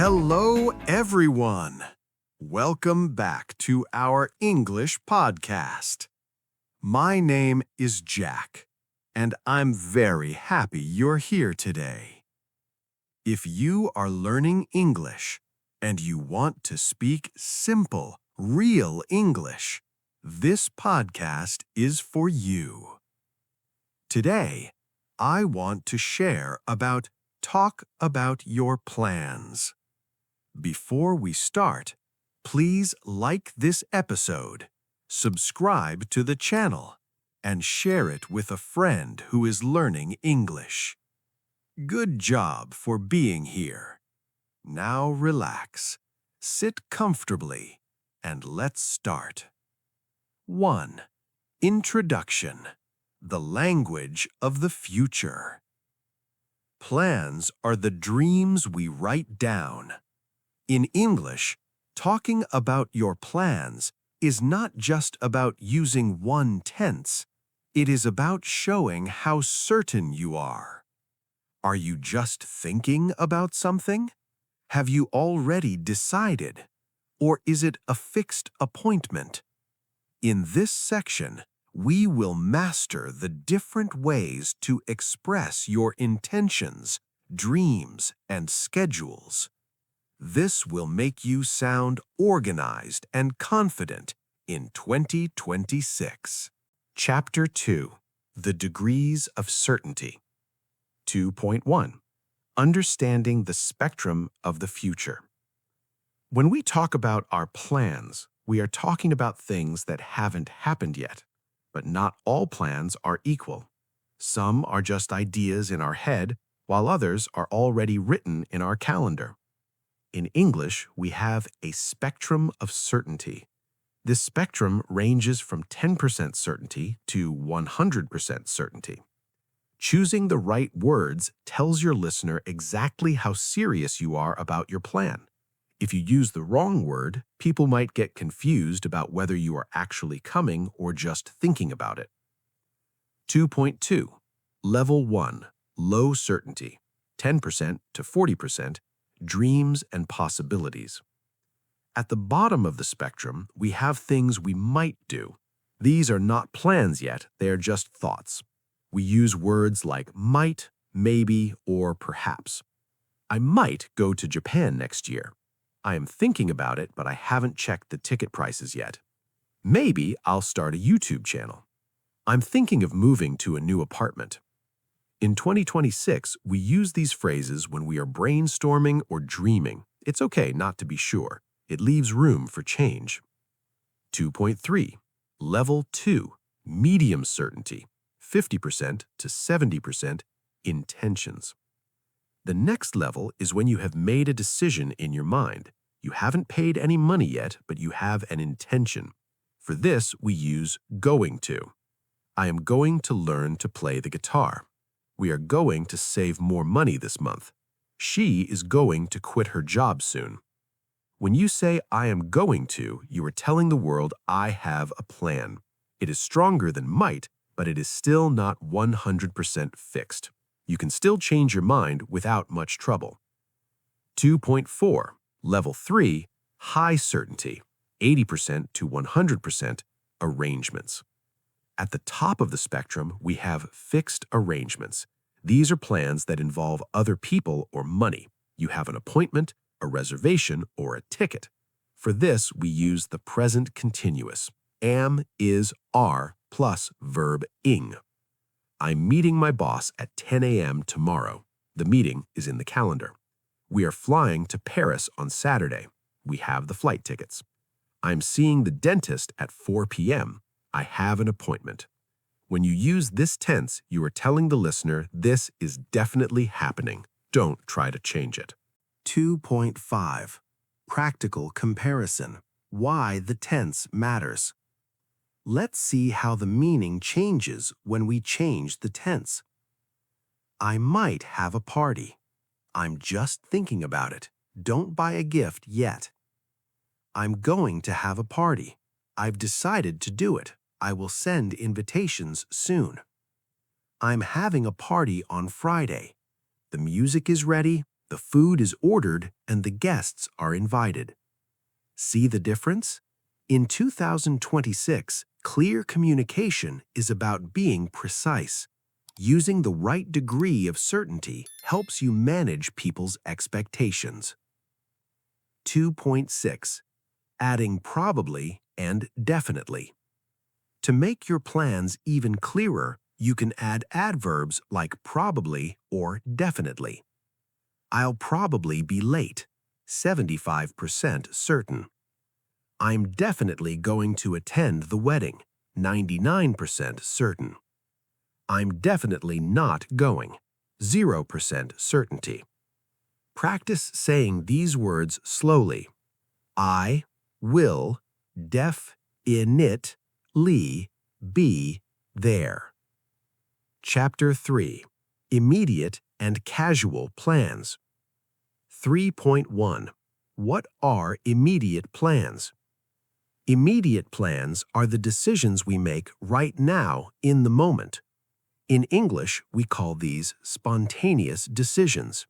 Hello, everyone. Welcome back to our English podcast. My name is Jack, and I'm very happy you're here today. If you are learning English and you want to speak simple, real English, this podcast is for you. Today, I want to share about talk about your plans. Before we start, please like this episode, subscribe to the channel, and share it with a friend who is learning English. Good job for being here. Now relax, sit comfortably, and let's start. 1. Introduction. The language of the future. Plans are the dreams we write down. In English, talking about your plans is not just about using one tense. It is about showing how certain you are. Are you just thinking about something? Have you already decided? Or is it a fixed appointment? In this section, we will master the different ways to express your intentions, dreams, and schedules. This will make you sound organized and confident in 2026. Chapter 2. The Degrees of Certainty. 2.1. Understanding the Spectrum of the Future. When we talk about our plans, we are talking about things that haven't happened yet. But not all plans are equal. Some are just ideas in our head, while others are already written in our calendar. In English, we have a spectrum of certainty. This spectrum ranges from 10% certainty to 100% certainty. Choosing the right words tells your listener exactly how serious you are about your plan. If you use the wrong word, people might get confused about whether you are actually coming or just thinking about it. 2.2. Level 1. Low certainty, 10% to 40%, dreams and possibilities. At the bottom of the spectrum, we have things we might do. These are not plans yet, they are just thoughts. We use words like might, maybe, or perhaps. I might go to Japan next year. I am thinking about it, but I haven't checked the ticket prices yet. Maybe I'll start a YouTube channel. I'm thinking of moving to a new apartment. In 2026, we use these phrases when we are brainstorming or dreaming. It's okay not to be sure. It leaves room for change. 2.3. Level 2. Medium certainty, 50% to 70%, intentions. The next level is when you have made a decision in your mind. You haven't paid any money yet, but you have an intention. For this, we use going to. I am going to learn to play the guitar. We are going to save more money this month. She is going to quit her job soon. When you say I am going to, you are telling the world I have a plan. It is stronger than might, but it is still not 100% fixed. You can still change your mind without much trouble. 2.4. Level 3. High certainty, 80% to 100%, arrangements. At the top of the spectrum, we have fixed arrangements. These are plans that involve other people or money. You have an appointment, a reservation, or a ticket. For this, we use the present continuous, am, is, are, plus verb ing. I'm meeting my boss at 10 a.m. tomorrow. The meeting is in the calendar. We are flying to Paris on Saturday. We have the flight tickets. I'm seeing the dentist at 4 p.m. I have an appointment. When you use this tense, you are telling the listener this is definitely happening. Don't try to change it. 2.5. Practical comparison. Why the tense matters. Let's see how the meaning changes when we change the tense. I might have a party. I'm just thinking about it. Don't buy a gift yet. I'm going to have a party. I've decided to do it. I will send invitations soon. I'm having a party on Friday. The music is ready. The food is ordered and the guests are invited. See the difference? In 2026, clear communication is about being precise. Using the right degree of certainty helps you manage people's expectations. 2.6. Adding probably and definitely. To make your plans even clearer, you can add adverbs like probably or definitely. I'll probably be late, 75% certain. I'm definitely going to attend the wedding, 99% certain. I'm definitely not going, 0% certainty. Practice saying these words slowly. I will definitely be there. Chapter 3. Immediate and Casual Plans. 3.1. What are immediate plans? Immediate plans are the decisions we make right now in the moment. In English, we call these spontaneous decisions.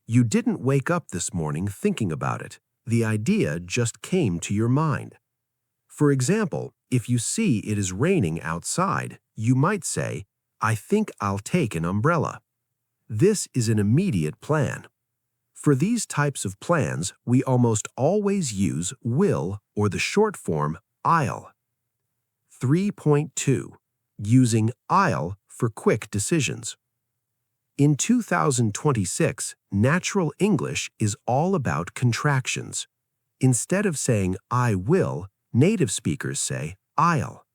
You didn't wake up this morning thinking about it. The idea just came to your mind. For example, if you see it is raining outside, you might say, I think I'll take an umbrella. This is an immediate plan. For these types of plans, we almost always use will or the short form I'll. 3.2. Using I'll for quick decisions. In 2026, natural English is all about contractions. Instead of saying I will, native speakers say I'll.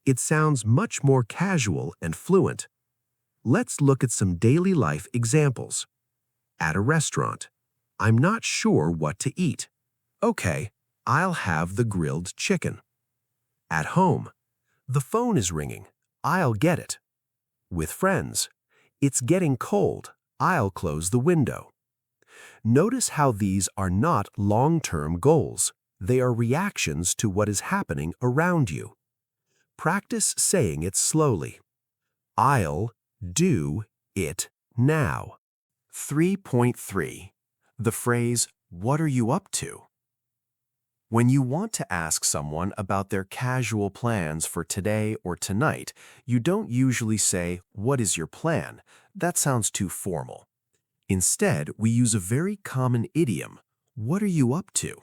It sounds much more casual and fluent. Let's look at some daily life examples. At a restaurant, I'm not sure what to eat. Okay, I'll have the grilled chicken. At home, the phone is ringing. I'll get it. With friends, it's getting cold. I'll close the window. Notice how these are not long-term goals. They are reactions to what is happening around you. Practice saying it slowly. I'll do it now. 3.3. The phrase, what are you up to? When you want to ask someone about their casual plans for today or tonight, you don't usually say, what is your plan? That sounds too formal. Instead, we use a very common idiom, what are you up to?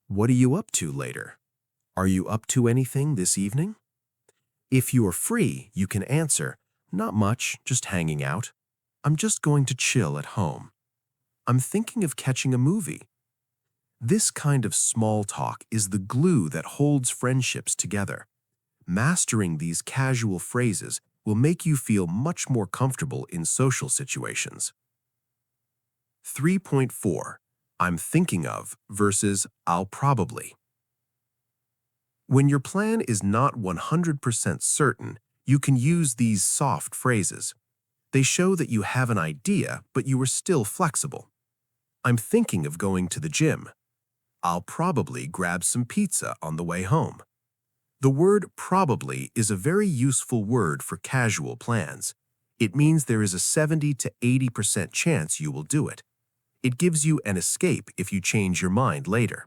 What are you up to later? Are you up to anything this evening? If you are free, you can answer, not much, just hanging out. I'm just going to chill at home. I'm thinking of catching a movie. This kind of small talk is the glue that holds friendships together. Mastering these casual phrases will make you feel much more comfortable in social situations. 3.4. I'm thinking of versus I'll probably. When your plan is not 100% certain, you can use these soft phrases. They show that you have an idea, but you are still flexible. I'm thinking of going to the gym. I'll probably grab some pizza on the way home. The word probably is a very useful word for casual plans. It means there is a 70 to 80% chance you will do it. It gives you an escape if you change your mind later.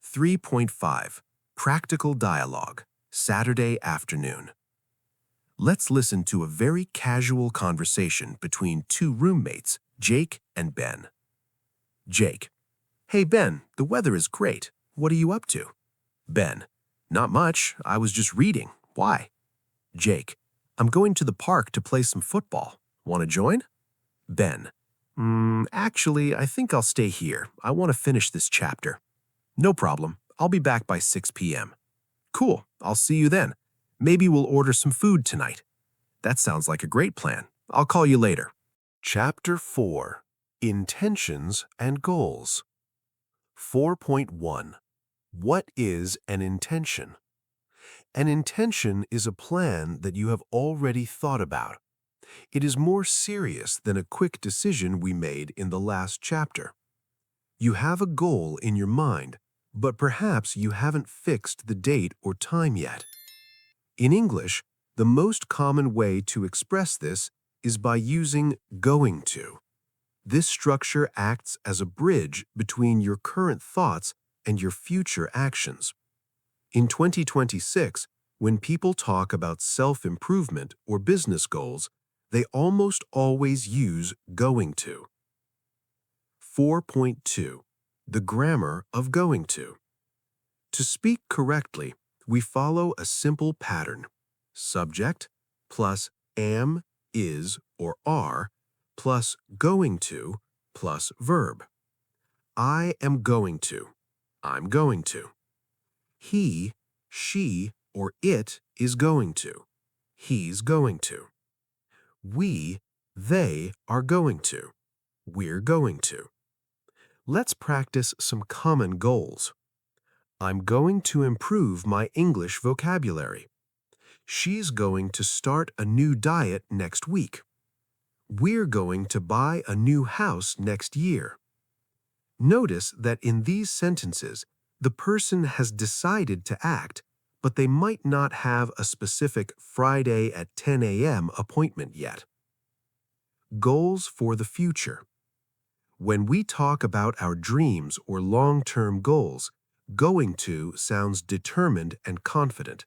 3.5. Practical Dialogue, Saturday afternoon. Let's listen to a very casual conversation between two roommates, Jake and Ben. Jake: Hey Ben, the weather is great. What are you up to? Ben: Not much. I was just reading. Why? Jake: I'm going to the park to play some football. Want to join? Ben: Actually, I think I'll stay here. I want to finish this chapter. No problem. I'll be back by 6 p.m. Cool. I'll see you then. Maybe we'll order some food tonight. That sounds like a great plan. I'll call you later. Chapter 4. Intentions and Goals. 4.1. What is an intention? An intention is a plan that you have already thought about. It is more serious than a quick decision we made in the last chapter. You have a goal in your mind, but perhaps you haven't fixed the date or time yet. In English, the most common way to express this is by using going to. This structure acts as a bridge between your current thoughts and your future actions. In 2026, when people talk about self-improvement or business goals, they almost always use going to. 4.2. The grammar of going to. To speak correctly, we follow a simple pattern. Subject plus am, is, or are plus going to plus verb. I am going to. I'm going to. He, she, or it is going to. He's going to. We, they are going to. We're going to. Let's practice some common goals. I'm going to improve my English vocabulary. She's going to start a new diet next week. We're going to buy a new house next year. Notice that in these sentences, the person has decided to act, but they might not have a specific Friday at 10 a.m. appointment yet. Goals for the future. When we talk about our dreams or long-term goals, going to sounds determined and confident.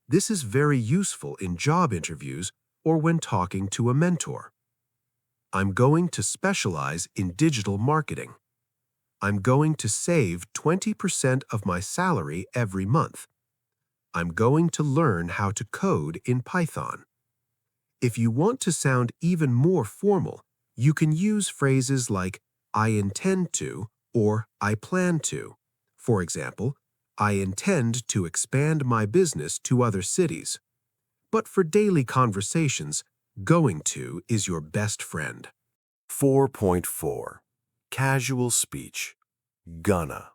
This is very useful in job interviews or when talking to a mentor. I'm going to specialize in digital marketing. I'm going to save 20% of my salary every month. I'm going to learn how to code in Python. If you want to sound even more formal, you can use phrases like I intend to or I plan to. For example, I intend to expand my business to other cities. But for daily conversations, going to is your best friend. 4.4. Casual speech. Gonna.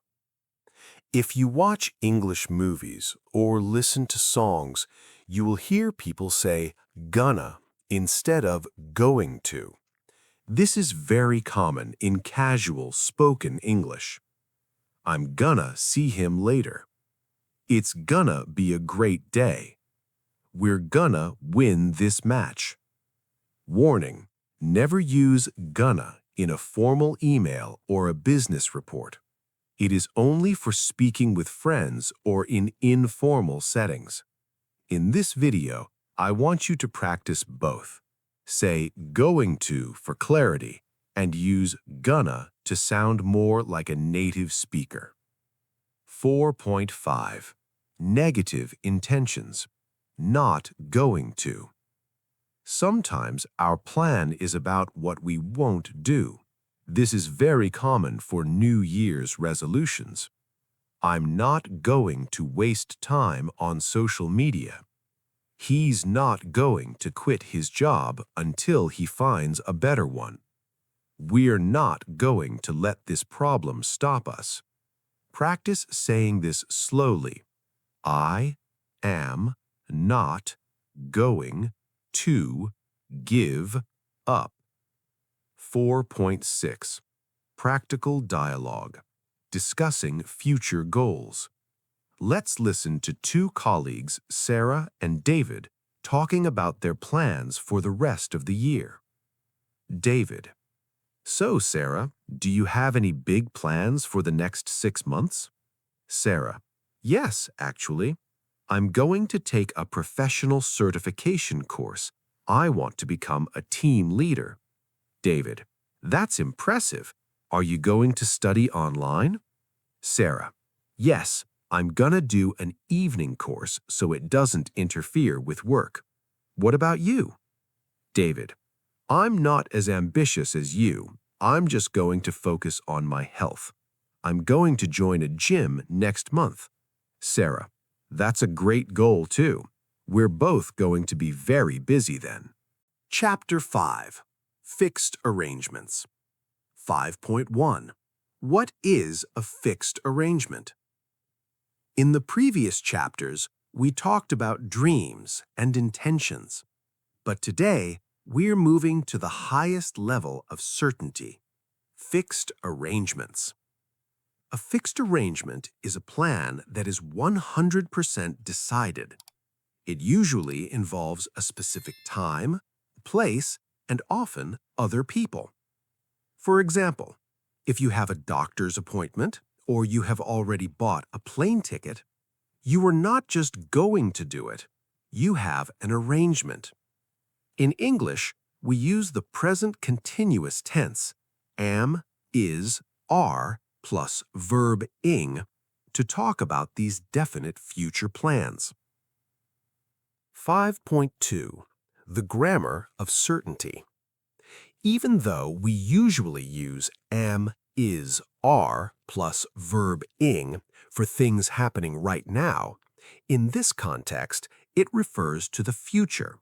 If you watch English movies or listen to songs, you will hear people say gonna instead of going to. This is very common in casual spoken English. I'm gonna see him later. It's gonna be a great day. We're gonna win this match. Warning: never use gonna in a formal email or a business report. It is only for speaking with friends or in informal settings. In this video, I want you to practice both. Say going to for clarity and use gonna to sound more like a native speaker. 4.5. Negative intentions. Not going to. Sometimes our plan is about what we won't do. This is very common for New Year's resolutions. I'm not going to waste time on social media. He's not going to quit his job until he finds a better one. We're not going to let this problem stop us. Practice saying this slowly. I am not going to give up. 4.6. Practical dialogue. Discussing future goals. Let's listen to two colleagues, Sarah and David, talking about their plans for the rest of the year. David: So, Sarah, do you have any big plans for the next 6 months? Sarah: Yes, actually. I'm going to take a professional certification course. I want to become a team leader. David: That's impressive. Are you going to study online? Sarah: Yes, I'm gonna do an evening course so it doesn't interfere with work. What about you? David: I'm not as ambitious as you. I'm just going to focus on my health. I'm going to join a gym next month. Sarah: That's a great goal too. We're both going to be very busy then. Chapter 5. Fixed Arrangements. 5.1. What is a fixed arrangement? In the previous chapters, we talked about dreams and intentions. But today, we're moving to the highest level of certainty: fixed arrangements. A fixed arrangement is a plan that is 100% decided. It usually involves a specific time, place, and often other people. For example, if you have a doctor's appointment or you have already bought a plane ticket, you are not just going to do it, you have an arrangement. In English, we use the present continuous tense, am, is, are, plus verb ing, to talk about these definite future plans. 5.2. The grammar of certainty. Even though we usually use am, is, are, plus verb ing for things happening right now, in this context, it refers to the future.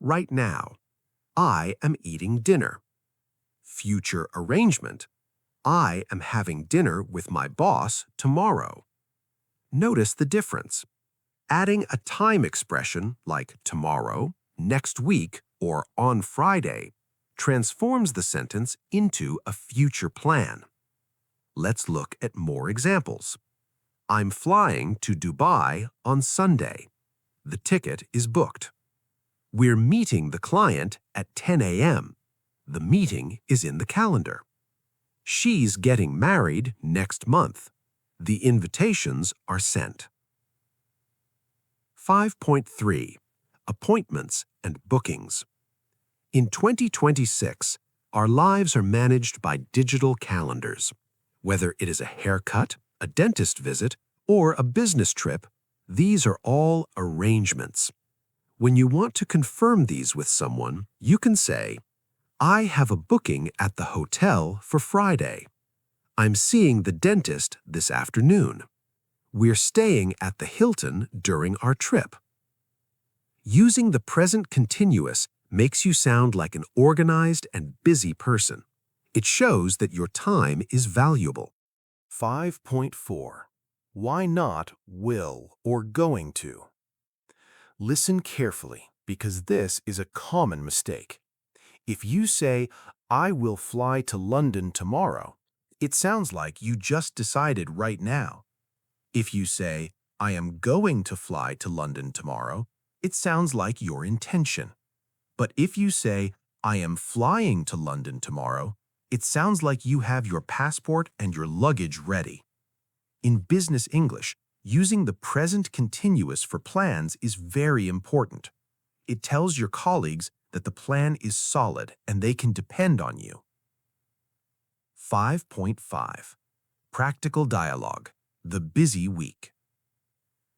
Right now, I am eating dinner. Future arrangement, I am having dinner with my boss tomorrow. Notice the difference. Adding a time expression like tomorrow, next week, or on Friday transforms the sentence into a future plan. Let's look at more examples. I'm flying to Dubai on Sunday. The ticket is booked. We're meeting the client at 10 a.m. The meeting is in the calendar. She's getting married next month. The invitations are sent. 5.3. Appointments and bookings. In 2026, our lives are managed by digital calendars. Whether it is a haircut, a dentist visit, or a business trip, these are all arrangements. When you want to confirm these with someone, you can say, I have a booking at the hotel for Friday. I'm seeing the dentist this afternoon. We're staying at the Hilton during our trip. Using the present continuous makes you sound like an organized and busy person. It shows that your time is valuable. 5.4. Why not will or going to? Listen carefully because this is a common mistake. If you say, I will fly to London tomorrow, it sounds like you just decided right now. If you say, I am going to fly to London tomorrow, it sounds like your intention. But if you say, I am flying to London tomorrow, it sounds like you have your passport and your luggage ready. In business English, using the present continuous for plans is very important. It tells your colleagues that the plan is solid and they can depend on you. 5.5. Practical dialogue. The busy week.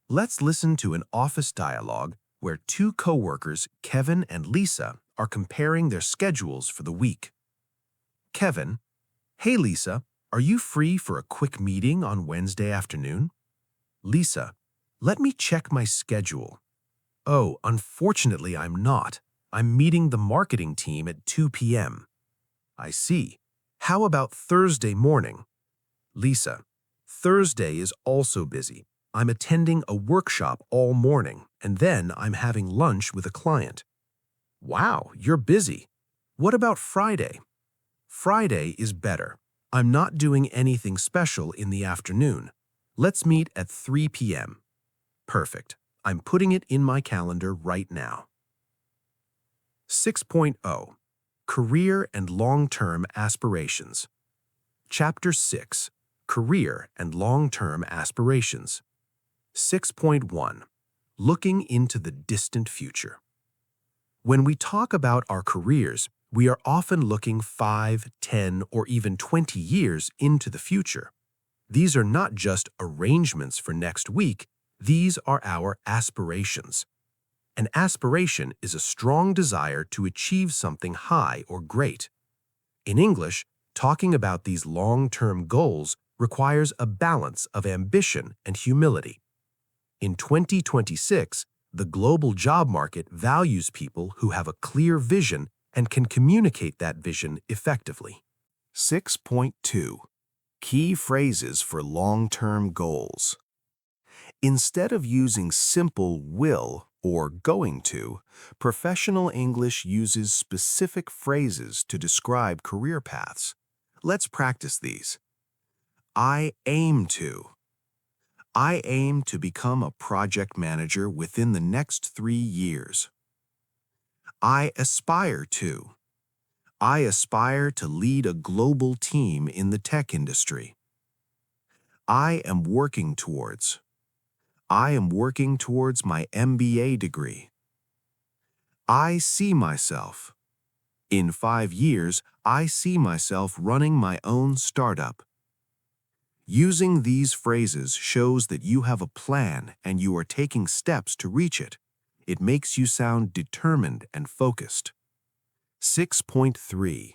Let's listen to an office dialogue where two coworkers, Kevin and Lisa, are comparing their schedules for the week. Kevin, hey Lisa, are you free for a quick meeting on Wednesday afternoon? Lisa, let me check my schedule. Oh, unfortunately I'm not. I'm meeting the marketing team at 2 p.m. I see. How about Thursday morning? Lisa, Thursday is also busy. I'm attending a workshop all morning, and then I'm having lunch with a client. Wow, you're busy. What about Friday? Friday is better. I'm not doing anything special in the afternoon. Let's meet at 3 p.m. Perfect. I'm putting it in my calendar right now. 6.0. Career and Long-Term Aspirations. Chapter 6. Career and Long-Term Aspirations. 6.1. Looking into the distant future. When we talk about our careers, we are often looking 5, 10, or even 20 years into the future. These are not just arrangements for next week, these are our aspirations. An aspiration is a strong desire to achieve something high or great. In English, talking about these long-term goals requires a balance of ambition and humility. In 2026, the global job market values people who have a clear vision and can communicate that vision effectively. 6.2. Key phrases for long-term goals. Instead of using simple will or going to, professional English uses specific phrases to describe career paths. Let's practice these. I aim to. I aim to become a project manager within the next 3 years. I aspire to. I aspire to lead a global team in the tech industry. I am working towards. I am working towards my MBA degree. I see myself. In 5 years, I see myself running my own startup. Using these phrases shows that you have a plan and you are taking steps to reach it. It makes you sound determined and focused. 6.3.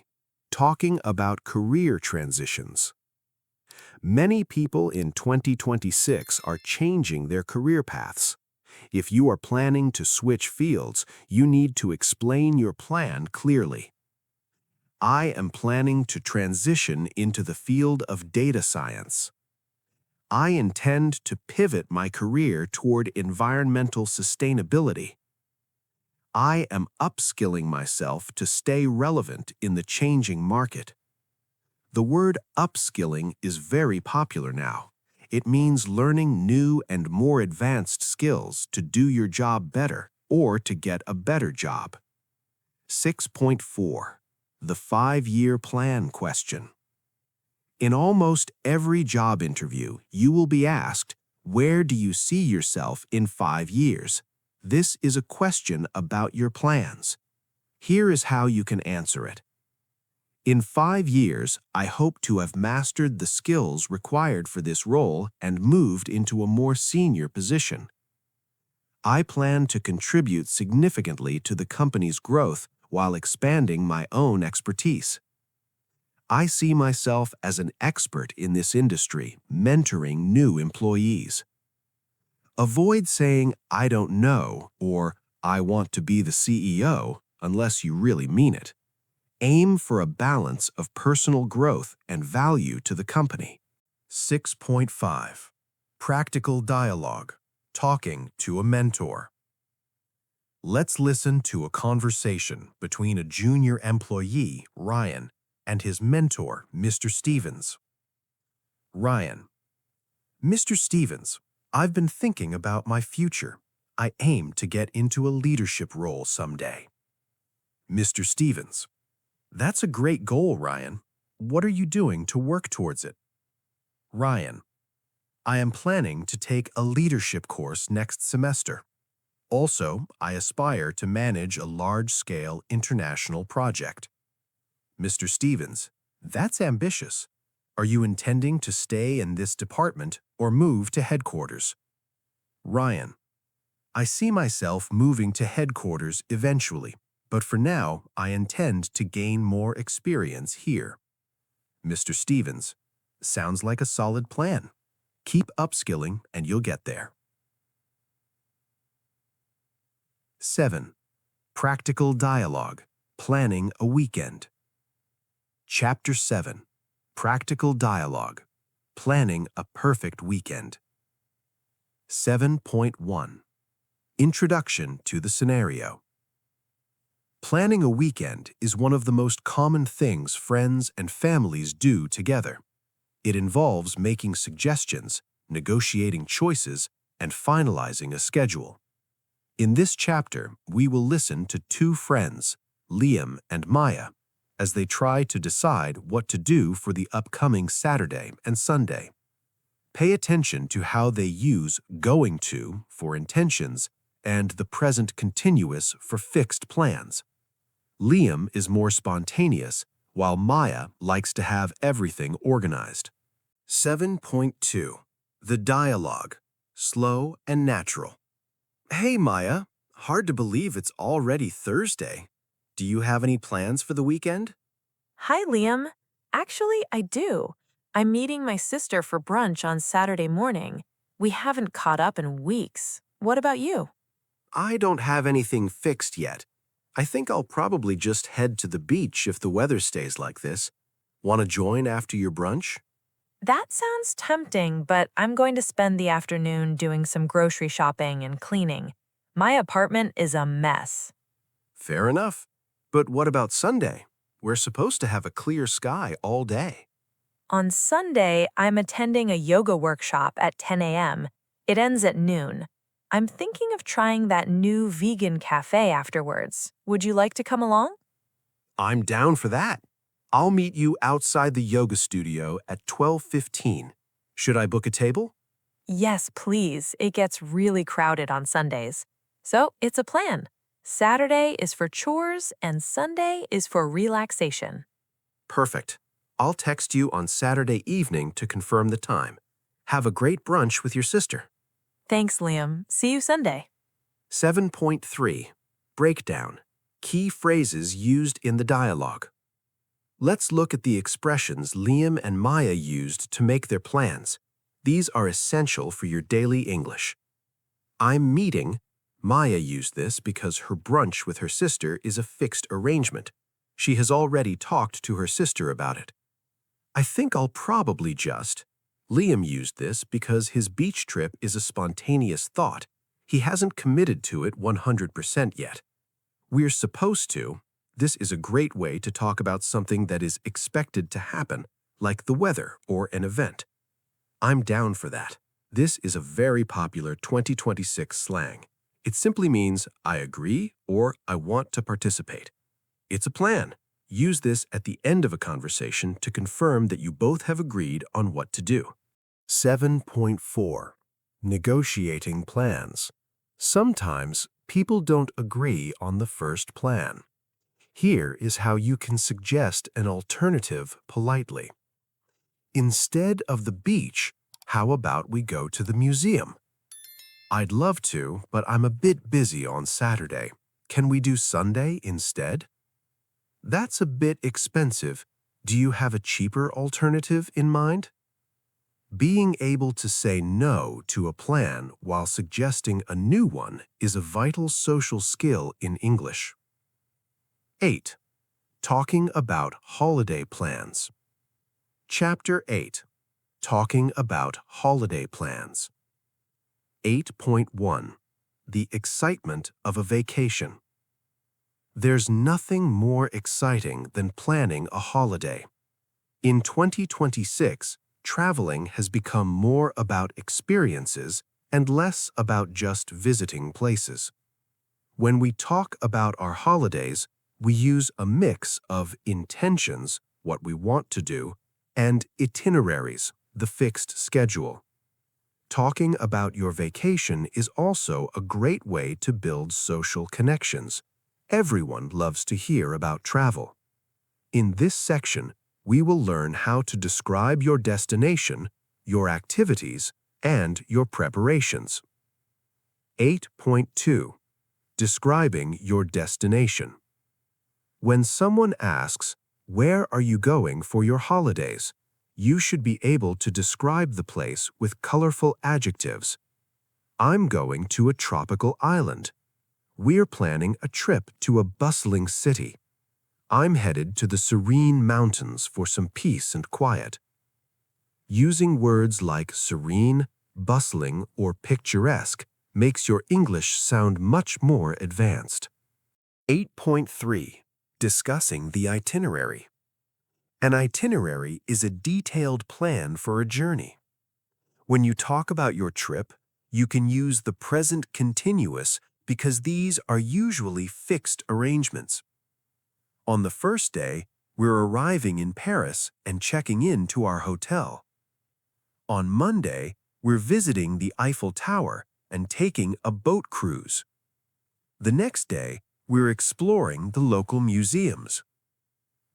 Talking about career transitions. Many people in 2026 are changing their career paths. If you are planning to switch fields, you need to explain your plan clearly. I am planning to transition into the field of data science. I intend to pivot my career toward environmental sustainability. I am upskilling myself to stay relevant in the changing market. The word upskilling is very popular now. It means learning new and more advanced skills to do your job better or to get a better job. 6.4. The 5-year plan question. In almost every job interview, you will be asked, where do you see yourself in 5 years? This is a question about your plans. Here is how you can answer it. In 5 years, I hope to have mastered the skills required for this role and moved into a more senior position. I plan to contribute significantly to the company's growth while expanding my own expertise. I see myself as an expert in this industry, mentoring new employees. Avoid saying, I don't know, or I want to be the CEO, unless you really mean it. Aim for a balance of personal growth and value to the company. 6.5. Practical dialogue. Talking to a mentor. Let's listen to a conversation between a junior employee, Ryan, and his mentor, Mr. Stevens. Ryan: Mr. Stevens, I've been thinking about my future. I aim to get into a leadership role someday. Mr. Stevens: That's a great goal, Ryan. What are you doing to work towards it? Ryan: I am planning to take a leadership course next semester. Also, I aspire to manage a large-scale international project. Mr. Stevens: That's ambitious. Are you intending to stay in this department or move to headquarters? Ryan: I see myself moving to headquarters eventually, but for now, I intend to gain more experience here. Mr. Stevens: Sounds like a solid plan. Keep upskilling and you'll get there. 7. Practical dialogue. Planning a weekend. Chapter 7. Practical dialogue. Planning a perfect weekend. 7.1. Introduction to the scenario. Planning a weekend is one of the most common things friends and families do together. It involves making suggestions, negotiating choices, and finalizing a schedule. In this chapter, we will listen to 2 friends, Liam and Maya, as they try to decide what to do for the upcoming Saturday and Sunday. Pay attention to how they use going to for intentions and the present continuous for fixed plans. Liam is more spontaneous, while Maya likes to have everything organized. 7.2. The dialogue. Slow and natural. Hey, Maya. Hard to believe it's already Thursday. Do you have any plans for the weekend? Hi, Liam. Actually, I do. I'm meeting my sister for brunch on Saturday morning. We haven't caught up in weeks. What about you? I don't have anything fixed yet. I think I'll probably just head to the beach if the weather stays like this. Want to join after your brunch? That sounds tempting, but I'm going to spend the afternoon doing some grocery shopping and cleaning. My apartment is a mess. Fair enough. But what about Sunday? We're supposed to have a clear sky all day. On Sunday, I'm attending a yoga workshop at 10 a.m. It ends at noon. I'm thinking of trying that new vegan cafe afterwards. Would you like to come along? I'm down for that. I'll meet you outside the yoga studio at 12:15. Should I book a table? Yes, please. It gets really crowded on Sundays. So it's a plan. Saturday is for chores and Sunday is for relaxation. Perfect. I'll text you on Saturday evening to confirm the time. Have a great brunch with your sister. Thanks, Liam. See you Sunday. 7.3. Breakdown. Key phrases used in the dialogue. Let's look at the expressions Liam and Maya used to make their plans. These are essential for your daily English. I'm meeting. Maya used this because her brunch with her sister is a fixed arrangement. She has already talked to her sister about it. I think I'll probably just. Liam used this because his beach trip is a spontaneous thought. He hasn't committed to it 100% yet. We're supposed to. This is a great way to talk about something that is expected to happen, like the weather or an event. I'm down for that. This is a very popular 2026 slang. It simply means I agree or I want to participate. It's a plan. Use this at the end of a conversation to confirm that you both have agreed on what to do. 7.4. Negotiating plans. Sometimes people don't agree on the first plan. Here is how you can suggest an alternative politely. Instead of the beach, how about we go to the museum? I'd love to, but I'm a bit busy on Saturday. Can we do Sunday instead? That's a bit expensive. Do you have a cheaper alternative in mind? Being able to say no to a plan while suggesting a new one is a vital social skill in English. 8. Talking about holiday plans. Chapter 8. Talking about holiday plans. 8.1. The excitement of a vacation. There's nothing more exciting than planning a holiday. In 2026, traveling has become more about experiences and less about just visiting places. When we talk about our holidays, we use a mix of intentions, what we want to do, and itineraries, the fixed schedule. Talking about your vacation is also a great way to build social connections. Everyone loves to hear about travel. In this section, we will learn how to describe your destination, your activities, and your preparations. 8.2. Describing your destination. When someone asks, "Where are you going for your holidays?" you should be able to describe the place with colorful adjectives. I'm going to a tropical island. We're planning a trip to a bustling city. I'm headed to the serene mountains for some peace and quiet. Using words like serene, bustling, or picturesque makes your English sound much more advanced. 8.3. Discussing the itinerary. An itinerary is a detailed plan for a journey. When you talk about your trip, you can use the present continuous because these are usually fixed arrangements. On the first day, we're arriving in Paris and checking in to our hotel. On Monday, we're visiting the Eiffel Tower and taking a boat cruise. The next day, we're exploring the local museums.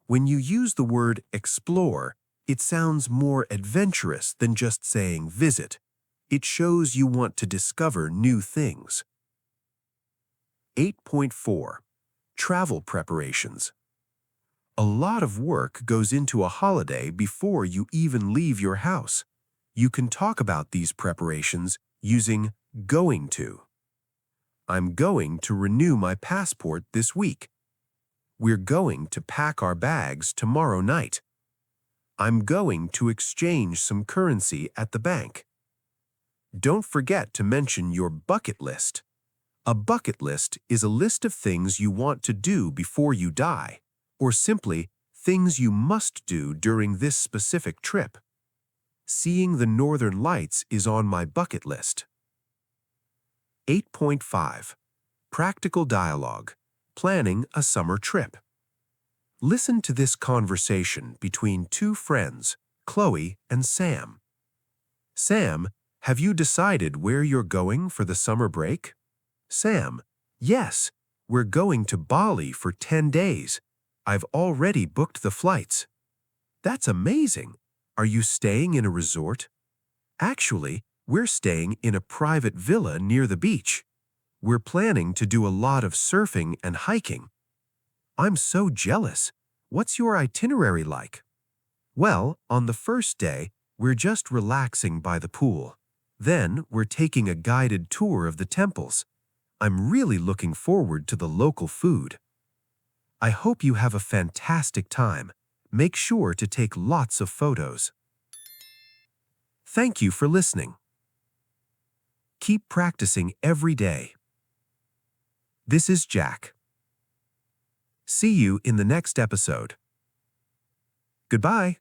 When you use the word explore, it sounds more adventurous than just saying visit. It shows you want to discover new things. 8.4. Travel preparations. A lot of work goes into a holiday before you even leave your house. You can talk about these preparations using going to. I'm going to renew my passport this week. We're going to pack our bags tomorrow night. I'm going to exchange some currency at the bank. Don't forget to mention your bucket list. A bucket list is a list of things you want to do before you die, or simply things you must do during this specific trip. Seeing the northern lights is on my bucket list. 8.5. Practical dialogue. Planning a summer trip. Listen to this conversation between two friends, Chloe and Sam. Sam, have you decided where you're going for the summer break? Sam, yes, we're going to Bali for 10 days. I've already booked the flights. That's amazing. Are you staying in a resort? Actually, we're staying in a private villa near the beach. We're planning to do a lot of surfing and hiking. I'm so jealous. What's your itinerary like? Well, on the first day, we're just relaxing by the pool. Then we're taking a guided tour of the temples. I'm really looking forward to the local food. I hope you have a fantastic time. Make sure to take lots of photos. Thank you for listening. Keep practicing every day. This is Jack. See you in the next episode. Goodbye.